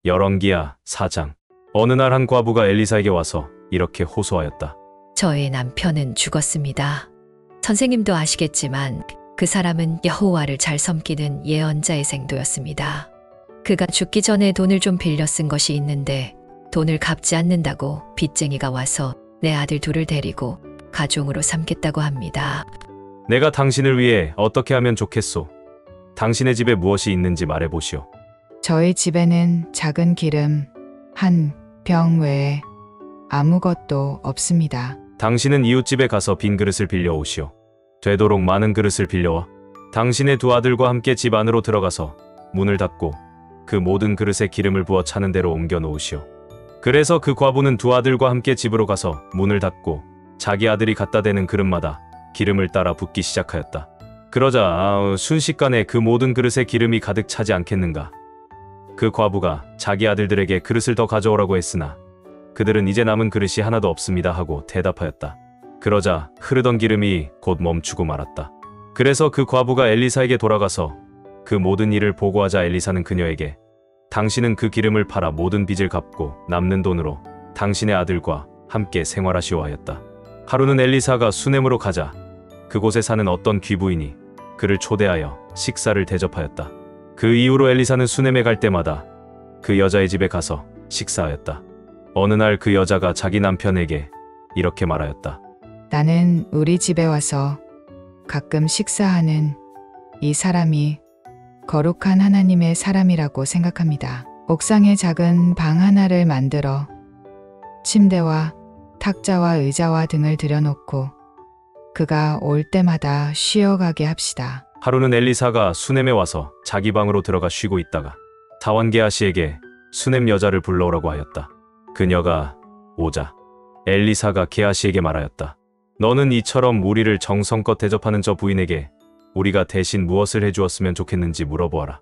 열왕기하 4장. 어느 날 한 과부가 엘리사에게 와서 이렇게 호소하였다. 저의 남편은 죽었습니다. 선생님도 아시겠지만 그 사람은 여호와를 잘 섬기는 예언자의 생도였습니다. 그가 죽기 전에 돈을 좀 빌려 쓴 것이 있는데 돈을 갚지 않는다고 빚쟁이가 와서 내 아들 둘을 데리고 가종으로 삼겠다고 합니다. 내가 당신을 위해 어떻게 하면 좋겠소? 당신의 집에 무엇이 있는지 말해보시오. 저희 집에는 작은 기름 한 병 외에 아무것도 없습니다. 당신은 이웃집에 가서 빈 그릇을 빌려오시오. 되도록 많은 그릇을 빌려와 당신의 두 아들과 함께 집 안으로 들어가서 문을 닫고 그 모든 그릇에 기름을 부어 차는 대로 옮겨 놓으시오. 그래서 그 과부는 두 아들과 함께 집으로 가서 문을 닫고 자기 아들이 갖다 대는 그릇마다 기름을 따라 붓기 시작하였다. 그러자 순식간에 그 모든 그릇에 기름이 가득 차지 않겠는가. 그 과부가 자기 아들들에게 그릇을 더 가져오라고 했으나 그들은 이제 남은 그릇이 하나도 없습니다 하고 대답하였다. 그러자 흐르던 기름이 곧 멈추고 말았다. 그래서 그 과부가 엘리사에게 돌아가서 그 모든 일을 보고하자 엘리사는 그녀에게 당신은 그 기름을 팔아 모든 빚을 갚고 남는 돈으로 당신의 아들과 함께 생활하시오 하였다. 하루는 엘리사가 수넴으로 가자 그곳에 사는 어떤 귀부인이 그를 초대하여 식사를 대접하였다. 그 이후로 엘리사는 수넴에 갈 때마다 그 여자의 집에 가서 식사하였다. 어느 날 그 여자가 자기 남편에게 이렇게 말하였다. 나는 우리 집에 와서 가끔 식사하는 이 사람이 거룩한 하나님의 사람이라고 생각합니다. 옥상에 작은 방 하나를 만들어 침대와 탁자와 의자와 등을 들여놓고 그가 올 때마다 쉬어가게 합시다. 하루는 엘리사가 수넴에 와서 자기 방으로 들어가 쉬고 있다가 사원 게하시에게 수넴 여자를 불러오라고 하였다. 그녀가 오자 엘리사가 게하시에게 말하였다. 너는 이처럼 우리를 정성껏 대접하는 저 부인에게 우리가 대신 무엇을 해주었으면 좋겠는지 물어보아라.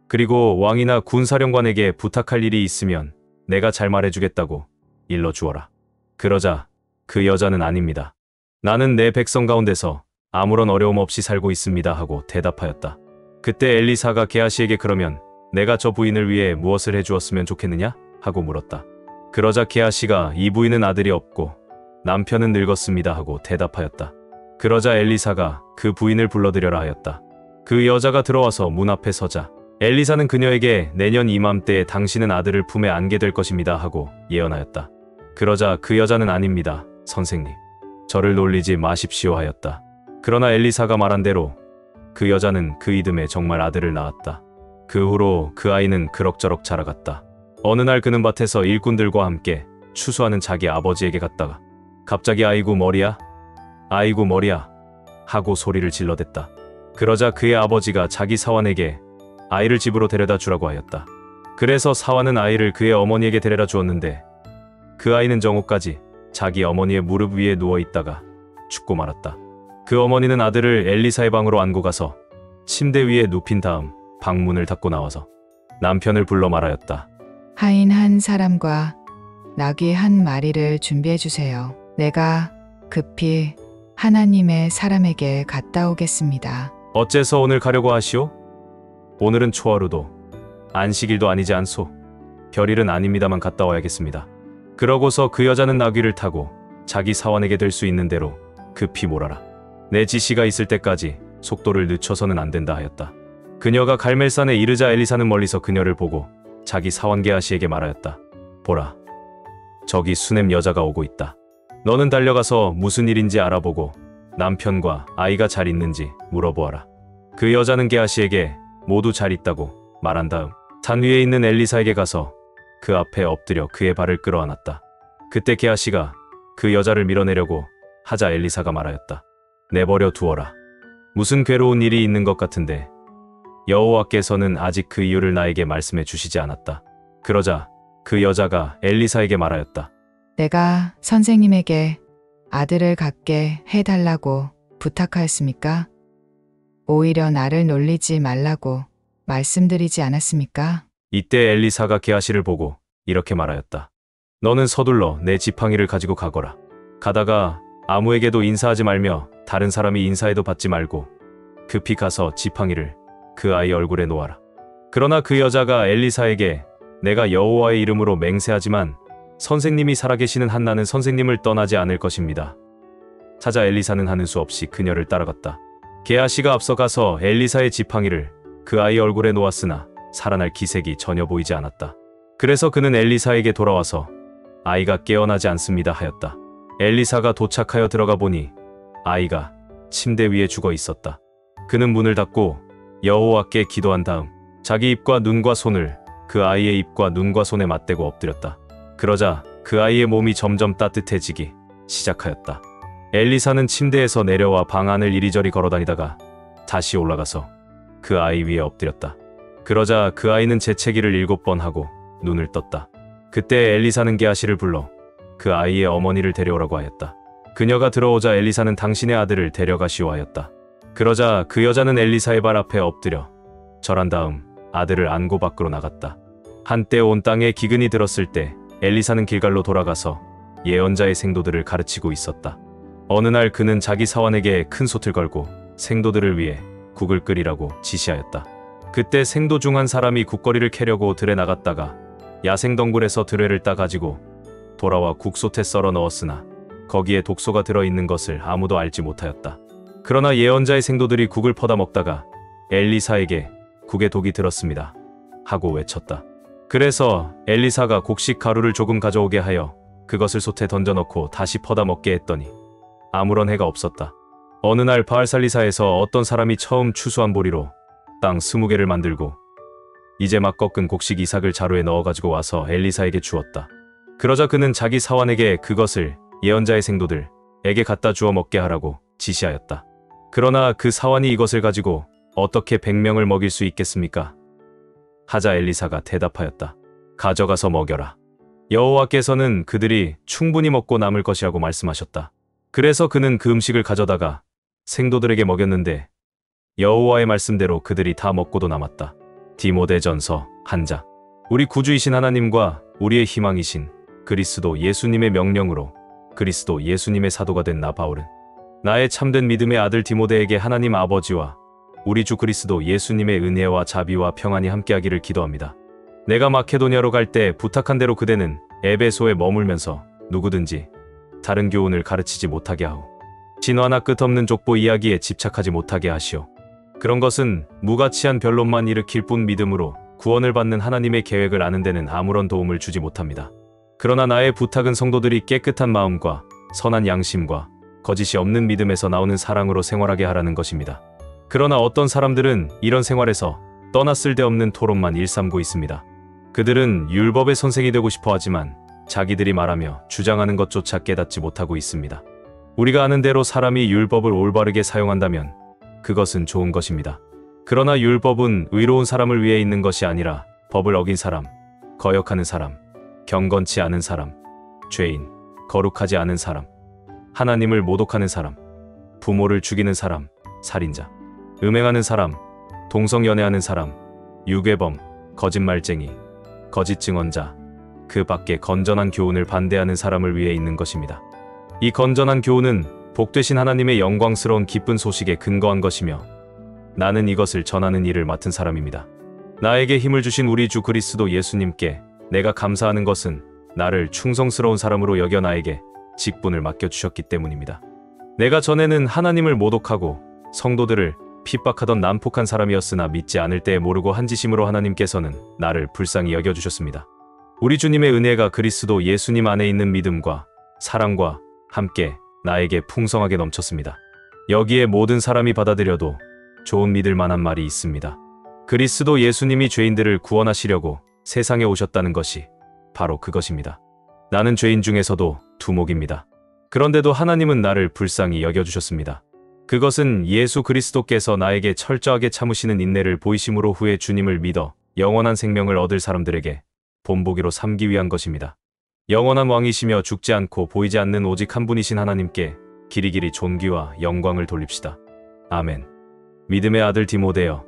그리고 왕이나 군사령관에게 부탁할 일이 있으면 내가 잘 말해주겠다고 일러주어라. 그러자 그 여자는 아닙니다. 나는 내 백성 가운데서 아무런 어려움 없이 살고 있습니다 하고 대답하였다. 그때 엘리사가 게하시에게 그러면 내가 저 부인을 위해 무엇을 해주었으면 좋겠느냐? 하고 물었다. 그러자 게하시가 이 부인은 아들이 없고 남편은 늙었습니다 하고 대답하였다. 그러자 엘리사가 그 부인을 불러들여라 하였다. 그 여자가 들어와서 문 앞에 서자 엘리사는 그녀에게 내년 이맘때에 당신은 아들을 품에 안게 될 것입니다 하고 예언하였다. 그러자 그 여자는 아닙니다, 선생님. 저를 놀리지 마십시오 하였다. 그러나 엘리사가 말한 대로 그 여자는 그 이듬해 정말 아들을 낳았다. 그 후로 그 아이는 그럭저럭 자라갔다. 어느 날 그는 밭에서 일꾼들과 함께 추수하는 자기 아버지에게 갔다가 갑자기 아이고 머리야 아이고 머리야 하고 소리를 질러댔다. 그러자 그의 아버지가 자기 사환에게 아이를 집으로 데려다 주라고 하였다. 그래서 사환은 아이를 그의 어머니에게 데려다 주었는데 그 아이는 정오까지 자기 어머니의 무릎 위에 누워 있다가 죽고 말았다. 그 어머니는 아들을 엘리사의 방으로 안고 가서 침대 위에 눕힌 다음 방문을 닫고 나와서 남편을 불러 말하였다. 하인 한 사람과 나귀 한 마리를 준비해 주세요. 내가 급히 하나님의 사람에게 갔다 오겠습니다. 어째서 오늘 가려고 하시오? 오늘은 초하루도 안식일도 아니지 않소. 별일은 아닙니다만 갔다 와야겠습니다. 그러고서 그 여자는 나귀를 타고 자기 사환에게 될 수 있는 대로 급히 몰아라. 내 지시가 있을 때까지 속도를 늦춰서는 안 된다 하였다. 그녀가 갈멜산에 이르자 엘리사는 멀리서 그녀를 보고 자기 사환 게하시에게 말하였다. 보라, 저기 수넴 여자가 오고 있다. 너는 달려가서 무슨 일인지 알아보고 남편과 아이가 잘 있는지 물어보아라. 그 여자는 게하시에게 모두 잘 있다고 말한 다음 산 위에 있는 엘리사에게 가서 그 앞에 엎드려 그의 발을 끌어안았다. 그때 게하시가 그 여자를 밀어내려고 하자 엘리사가 말하였다. 내버려 두어라. 무슨 괴로운 일이 있는 것 같은데 여호와께서는 아직 그 이유를 나에게 말씀해 주시지 않았다. 그러자 그 여자가 엘리사에게 말하였다. 내가 선생님에게 아들을 갖게 해달라고 부탁하였습니까? 오히려 나를 놀리지 말라고 말씀드리지 않았습니까? 이때 엘리사가 게하시를 보고 이렇게 말하였다. 너는 서둘러 내 지팡이를 가지고 가거라. 가다가 아무에게도 인사하지 말며 다른 사람이 인사해도 받지 말고 급히 가서 지팡이를 그 아이 얼굴에 놓아라. 그러나 그 여자가 엘리사에게 내가 여호와의 이름으로 맹세하지만 선생님이 살아계시는 한 나는 선생님을 떠나지 않을 것입니다. 찾아 엘리사는 하는 수 없이 그녀를 따라갔다. 게하시가 앞서가서 엘리사의 지팡이를 그 아이 얼굴에 놓았으나 살아날 기색이 전혀 보이지 않았다. 그래서 그는 엘리사에게 돌아와서 아이가 깨어나지 않습니다 하였다. 엘리사가 도착하여 들어가 보니 아이가 침대 위에 죽어 있었다. 그는 문을 닫고 여호와께 기도한 다음 자기 입과 눈과 손을 그 아이의 입과 눈과 손에 맞대고 엎드렸다. 그러자 그 아이의 몸이 점점 따뜻해지기 시작하였다. 엘리사는 침대에서 내려와 방 안을 이리저리 걸어다니다가 다시 올라가서 그 아이 위에 엎드렸다. 그러자 그 아이는 재채기를 7번 하고 눈을 떴다. 그때 엘리사는 게하시를 불러 그 아이의 어머니를 데려오라고 하였다. 그녀가 들어오자 엘리사는 당신의 아들을 데려가시오 하였다. 그러자 그 여자는 엘리사의 발 앞에 엎드려 절한 다음 아들을 안고 밖으로 나갔다. 한때 온 땅에 기근이 들었을 때 엘리사는 길갈로 돌아가서 예언자의 생도들을 가르치고 있었다. 어느 날 그는 자기 사환에게 큰 솥을 걸고 생도들을 위해 국을 끓이라고 지시하였다. 그때 생도 중 한 사람이 국거리를 캐려고 들에 나갔다가 야생덩굴에서 드레를 따가지고 돌아와 국솥에 썰어 넣었으나 거기에 독소가 들어있는 것을 아무도 알지 못하였다. 그러나 예언자의 생도들이 국을 퍼다 먹다가 엘리사에게 국에 독이 들었습니다 하고 외쳤다. 그래서 엘리사가 곡식 가루를 조금 가져오게 하여 그것을 솥에 던져넣고 다시 퍼다 먹게 했더니 아무런 해가 없었다. 어느 날 바알살리사에서 어떤 사람이 처음 추수한 보리로 땅 20개를 만들고 이제 막 꺾은 곡식 이삭을 자루에 넣어가지고 와서 엘리사에게 주었다. 그러자 그는 자기 사환에게 그것을 예언자의 생도들에게 갖다 주어 먹게 하라고 지시하였다. 그러나 그 사환이 이것을 가지고 어떻게 100명을 먹일 수 있겠습니까? 하자 엘리사가 대답하였다. 가져가서 먹여라. 여호와께서는 그들이 충분히 먹고 남을 것이라고 말씀하셨다. 그래서 그는 그 음식을 가져다가 생도들에게 먹였는데 여호와의 말씀대로 그들이 다 먹고도 남았다. 디모데전서 1장. 우리 구주이신 하나님과 우리의 희망이신 그리스도 예수님의 명령으로 그리스도 예수님의 사도가 된 나 바울은 나의 참된 믿음의 아들 디모데에게 하나님 아버지와 우리 주 그리스도 예수님의 은혜와 자비와 평안이 함께하기를 기도합니다. 내가 마케도냐로 갈 때 부탁한 대로 그대는 에베소에 머물면서 누구든지 다른 교훈을 가르치지 못하게 하오. 진화나 끝없는 족보 이야기에 집착하지 못하게 하시오. 그런 것은 무가치한 변론만 일으킬 뿐 믿음으로 구원을 받는 하나님의 계획을 아는 데는 아무런 도움을 주지 못합니다. 그러나 나의 부탁은 성도들이 깨끗한 마음과 선한 양심과 거짓이 없는 믿음에서 나오는 사랑으로 생활하게 하라는 것입니다. 그러나 어떤 사람들은 이런 생활에서 떠나 쓸데없는 토론만 일삼고 있습니다. 그들은 율법의 선생이 되고 싶어 하지만 자기들이 말하며 주장하는 것조차 깨닫지 못하고 있습니다. 우리가 아는 대로 사람이 율법을 올바르게 사용한다면 그것은 좋은 것입니다. 그러나 율법은 의로운 사람을 위해 있는 것이 아니라 법을 어긴 사람, 거역하는 사람, 경건치 않은 사람, 죄인, 거룩하지 않은 사람, 하나님을 모독하는 사람, 부모를 죽이는 사람, 살인자, 음행하는 사람, 동성연애하는 사람, 유괴범, 거짓말쟁이, 거짓 증언자, 그 밖에 건전한 교훈을 반대하는 사람을 위해 있는 것입니다. 이 건전한 교훈은 복되신 하나님의 영광스러운 기쁜 소식에 근거한 것이며 나는 이것을 전하는 일을 맡은 사람입니다. 나에게 힘을 주신 우리 주 그리스도 예수님께 내가 감사하는 것은 나를 충성스러운 사람으로 여겨 나에게 직분을 맡겨주셨기 때문입니다. 내가 전에는 하나님을 모독하고 성도들을 핍박하던 난폭한 사람이었으나 믿지 않을 때에 모르고 한 짓임으로 하나님께서는 나를 불쌍히 여겨주셨습니다. 우리 주님의 은혜가 그리스도 예수님 안에 있는 믿음과 사랑과 함께 나에게 풍성하게 넘쳤습니다. 여기에 모든 사람이 받아들여도 좋은 믿을 만한 말이 있습니다. 그리스도 예수님이 죄인들을 구원하시려고 세상에 오셨다는 것이 바로 그것입니다. 나는 죄인 중에서도 두목입니다. 그런데도 하나님은 나를 불쌍히 여겨주셨습니다. 그것은 예수 그리스도께서 나에게 철저하게 참으시는 인내를 보이심으로 후에 주님을 믿어 영원한 생명을 얻을 사람들에게 본보기로 삼기 위한 것입니다. 영원한 왕이시며 죽지 않고 보이지 않는 오직 한 분이신 하나님께 길이길이 존귀와 영광을 돌립시다. 아멘. 믿음의 아들 디모데여,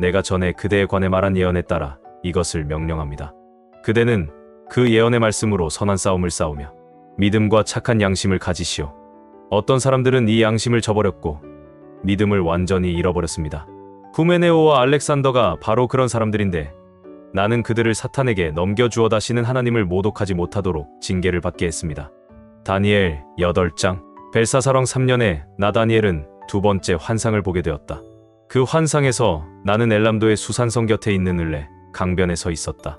내가 전에 그대에 관해 말한 예언에 따라 이것을 명령합니다. 그대는 그 예언의 말씀으로 선한 싸움을 싸우며 믿음과 착한 양심을 가지시오. 어떤 사람들은 이 양심을 저버렸고 믿음을 완전히 잃어버렸습니다. 후메네오와 알렉산더가 바로 그런 사람들인데 나는 그들을 사탄에게 넘겨주어 다시는 하나님을 모독하지 못하도록 징계를 받게 했습니다. 다니엘 8장. 벨사사랑 3년에 나 다니엘은 두 번째 환상을 보게 되었다. 그 환상에서 나는 엘람도의 수산성 곁에 있는 을레 강변에 서 있었다.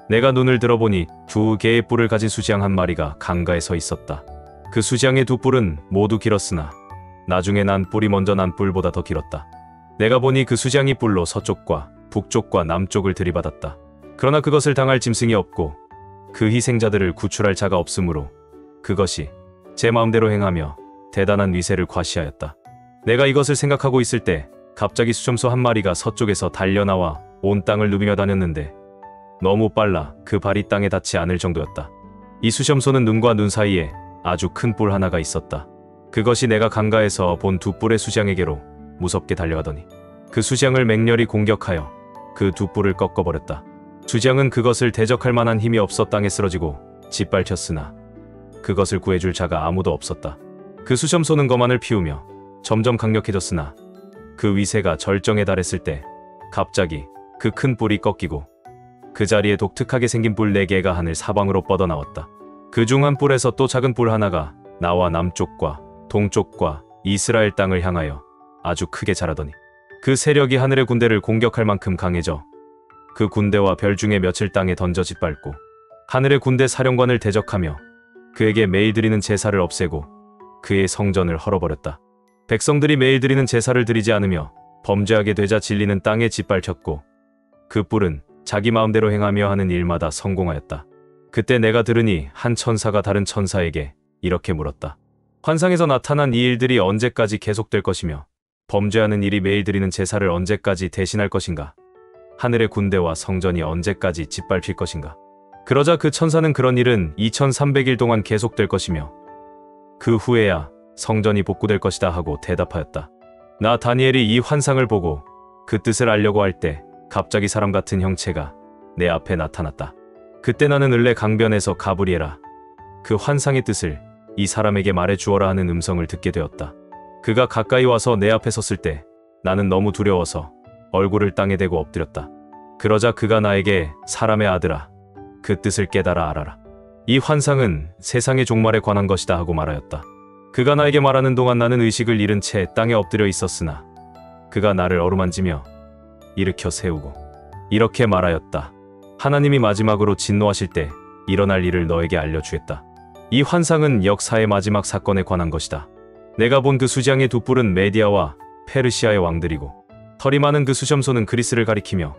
내가 눈을 들어보니 두 개의 뿔을 가진 수지양 한 마리가 강가에 서 있었다. 그 수지양의 두 뿔은 모두 길었으나 나중에 난 뿔이 먼저 난 뿔보다 더 길었다. 내가 보니 그 수지양이 뿔로 서쪽과 북쪽과 남쪽을 들이받았다. 그러나 그것을 당할 짐승이 없고 그 희생자들을 구출할 자가 없으므로 그것이 제 마음대로 행하며 대단한 위세를 과시하였다. 내가 이것을 생각하고 있을 때 갑자기 수점소 한 마리가 서쪽에서 달려나와 온 땅을 누비며 다녔는데 너무 빨라 그 발이 땅에 닿지 않을 정도였다. 이 수점소는 눈과 눈 사이에 아주 큰 뿔 하나가 있었다. 그것이 내가 강가에서 본 두 뿔의 수지양에게로 무섭게 달려가더니 그 수지양을 맹렬히 공격하여 그 두 뿔을 꺾어버렸다. 수지양은 그것을 대적할 만한 힘이 없어 땅에 쓰러지고 짓밟혔으나 그것을 구해줄 자가 아무도 없었다. 그 수점소는 거만을 피우며 점점 강력해졌으나 그 위세가 절정에 달했을 때 갑자기 그 큰 뿔이 꺾이고 그 자리에 독특하게 생긴 뿔 4개가 하늘 사방으로 뻗어나왔다. 그 중 한 뿔에서 또 작은 뿔 하나가 나와 남쪽과 동쪽과 이스라엘 땅을 향하여 아주 크게 자라더니 그 세력이 하늘의 군대를 공격할 만큼 강해져 그 군대와 별 중에 며칠 땅에 던져 짓밟고 하늘의 군대 사령관을 대적하며 그에게 매일 드리는 제사를 없애고 그의 성전을 헐어버렸다. 백성들이 매일 드리는 제사를 드리지 않으며 범죄하게 되자 진리는 땅에 짓밟혔고 그 뿔은 자기 마음대로 행하며 하는 일마다 성공하였다. 그때 내가 들으니 한 천사가 다른 천사에게 이렇게 물었다. 환상에서 나타난 이 일들이 언제까지 계속될 것이며 범죄하는 일이 매일 드리는 제사를 언제까지 대신할 것인가? 하늘의 군대와 성전이 언제까지 짓밟힐 것인가? 그러자 그 천사는 그런 일은 2300일 동안 계속될 것이며 그 후에야 성전이 복구될 것이다 하고 대답하였다. 나 다니엘이 이 환상을 보고 그 뜻을 알려고 할 때 갑자기 사람 같은 형체가 내 앞에 나타났다. 그때 나는 을레 강변에서 가브리엘아, 그 환상의 뜻을 이 사람에게 말해 주어라 하는 음성을 듣게 되었다. 그가 가까이 와서 내 앞에 섰을 때 나는 너무 두려워서 얼굴을 땅에 대고 엎드렸다. 그러자 그가 나에게 사람의 아들아, 그 뜻을 깨달아 알아라. 이 환상은 세상의 종말에 관한 것이다 하고 말하였다. 그가 나에게 말하는 동안 나는 의식을 잃은 채 땅에 엎드려 있었으나 그가 나를 어루만지며 일으켜 세우고 이렇게 말하였다. 하나님이 마지막으로 진노하실 때 일어날 일을 너에게 알려주겠다. 이 환상은 역사의 마지막 사건에 관한 것이다. 내가 본 그 수지양의 두 뿔은 메디아와 페르시아의 왕들이고 털이 많은 그 수점소는 그리스를 가리키며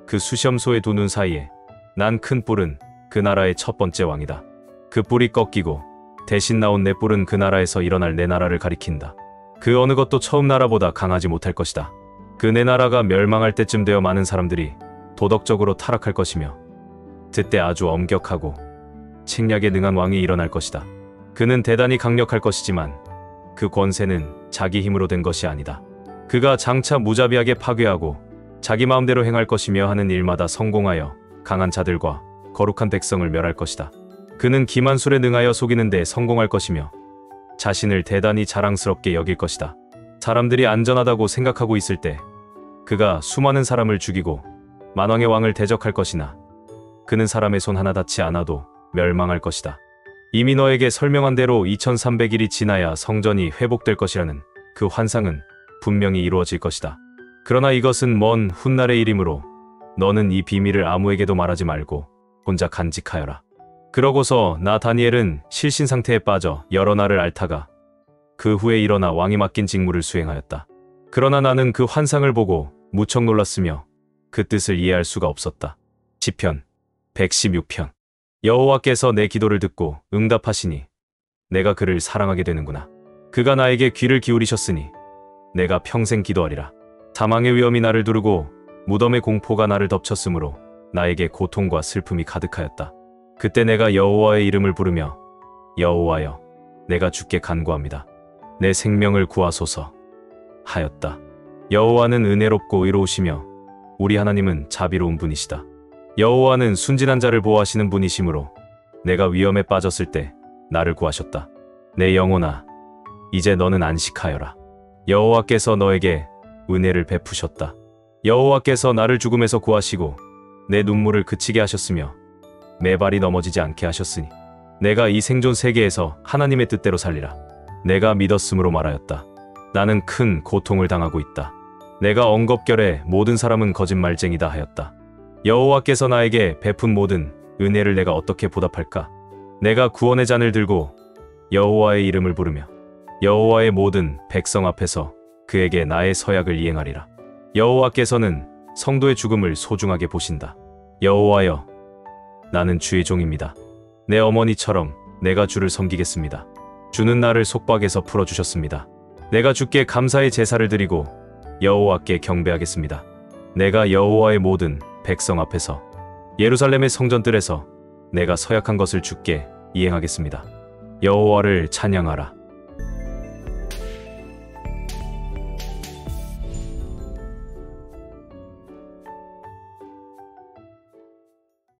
그 수점소의 두 눈 사이에 난 큰 뿔은 그 나라의 첫 번째 왕이다. 그 뿔이 꺾이고 대신 나온 내 뿔은 그 나라에서 일어날 내 나라를 가리킨다. 그 어느 것도 처음 나라보다 강하지 못할 것이다. 그 내 나라가 멸망할 때쯤 되어 많은 사람들이 도덕적으로 타락할 것이며 그때 아주 엄격하고 책략에 능한 왕이 일어날 것이다. 그는 대단히 강력할 것이지만 그 권세는 자기 힘으로 된 것이 아니다. 그가 장차 무자비하게 파괴하고 자기 마음대로 행할 것이며 하는 일마다 성공하여 강한 자들과 거룩한 백성을 멸할 것이다. 그는 기만술에 능하여 속이는 데 성공할 것이며 자신을 대단히 자랑스럽게 여길 것이다. 사람들이 안전하다고 생각하고 있을 때 그가 수많은 사람을 죽이고 만왕의 왕을 대적할 것이나 그는 사람의 손 하나 닿지 않아도 멸망할 것이다. 이미 너에게 설명한 대로 2300일이 지나야 성전이 회복될 것이라는 그 환상은 분명히 이루어질 것이다. 그러나 이것은 먼 훗날의 일이므로 너는 이 비밀을 아무에게도 말하지 말고 혼자 간직하여라. 그러고서 나 다니엘은 실신 상태에 빠져 여러 날을 앓다가 그 후에 일어나 왕이 맡긴 직무를 수행하였다. 그러나 나는 그 환상을 보고 무척 놀랐으며 그 뜻을 이해할 수가 없었다. 시편 116편. 여호와께서 내 기도를 듣고 응답하시니 내가 그를 사랑하게 되는구나. 그가 나에게 귀를 기울이셨으니 내가 평생 기도하리라. 사망의 위험이 나를 두르고 무덤의 공포가 나를 덮쳤으므로 나에게 고통과 슬픔이 가득하였다. 그때 내가 여호와의 이름을 부르며 여호와여, 내가 주께 간구합니다. 내 생명을 구하소서 하였다. 여호와는 은혜롭고 의로우시며 우리 하나님은 자비로운 분이시다. 여호와는 순진한 자를 보호하시는 분이시므로 내가 위험에 빠졌을 때 나를 구하셨다. 내 영혼아, 이제 너는 안식하여라. 여호와께서 너에게 은혜를 베푸셨다. 여호와께서 나를 죽음에서 구하시고 내 눈물을 그치게 하셨으며 내 발이 넘어지지 않게 하셨으니 내가 이 생존 세계에서 하나님의 뜻대로 살리라. 내가 믿었으므로 말하였다. 나는 큰 고통을 당하고 있다. 내가 엉겁결에 모든 사람은 거짓말쟁이다 하였다. 여호와께서 나에게 베푼 모든 은혜를 내가 어떻게 보답할까? 내가 구원의 잔을 들고 여호와의 이름을 부르며 여호와의 모든 백성 앞에서 그에게 나의 서약을 이행하리라. 여호와께서는 성도의 죽음을 소중하게 보신다. 여호와여, 나는 주의 종입니다. 내 어머니처럼 내가 주를 섬기겠습니다. 주는 나를 속박에서 풀어주셨습니다. 내가 주께 감사의 제사를 드리고 여호와께 경배하겠습니다. 내가 여호와의 모든 백성 앞에서 예루살렘의 성전들에서 내가 서약한 것을 주께 이행하겠습니다. 여호와를 찬양하라.